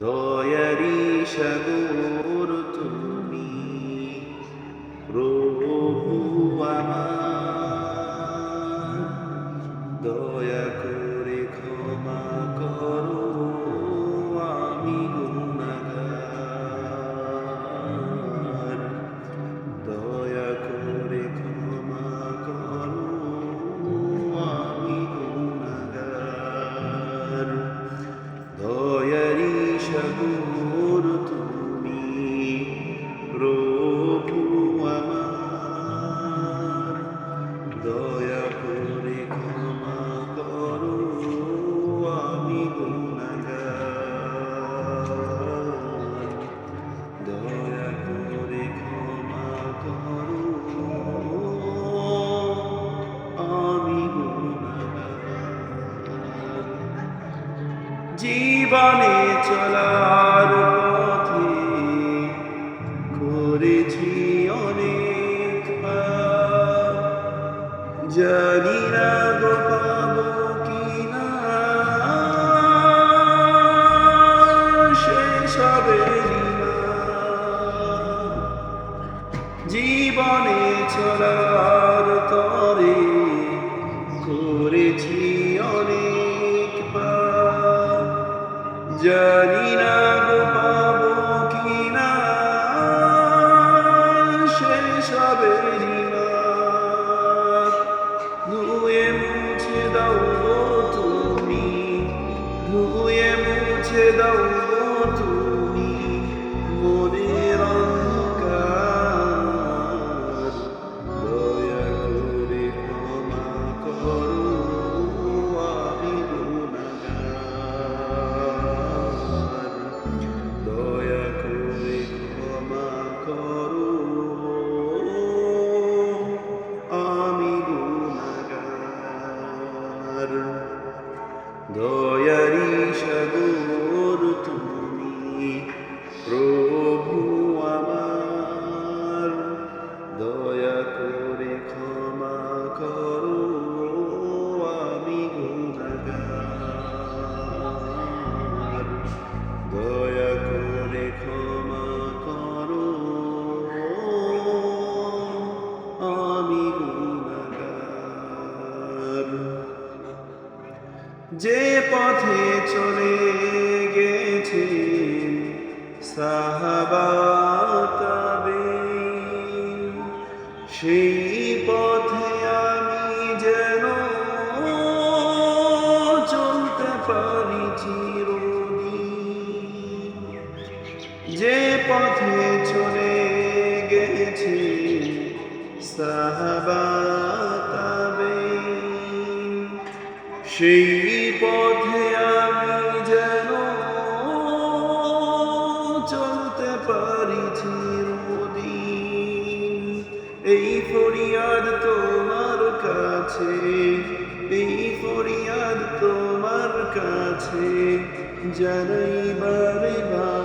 দয়ারি সাগর তুমি প্রভু আমার, দয়া করে ক্ষমা করো আমি গুনাহগার। দয়া করে ক্ষমা করো আমি গুনাহগার। দয়ারি সাগর তুমি প্রভু আমার, দয়া করে ক্ষমা করো আমি গুনাহগার। দয়া করে ক্ষমা করো আমি গুনাহগার। জীবনে চলার পথে করেছি অনেক পাপ, জানি না গো পাবো কিনা সেসবেরই মাপ। জীবনে চলার তরে করেছি অনেক পাপ, জানি না গো পাবো কিনা সেসবেরই মাপ। ধুয়ে মুছে দাও গো তুমি, ধুয়ে মুছে দাও গো তুমি মনের অন্ধকার। দয়া করে ক্ষমা করো আমি গুনাহগার। দয়া করে ক্ষমা করো আমি গুনাহগার। দয়ারি সাগর তুমি প্রভু আমার, দয়া করে ক্ষমা করো আমি গুনাহগার। দয়া করে ক্ষমা করো আমি গুনাহগার। যে পথে চলে গেছে সাহাবা তাবেঈন, সেই পথে আমি যেন চলতে পারি চিরদিন। যে পথে চলে গেছে সাহাবা তাবেঈন, সেই পথে আমি যেন চলতে পারি চিরদিন। এই ফরিয়াদ তোমার কাছে, এই ফরিয়াদ তোমার কাছে জানাই বারে বারে।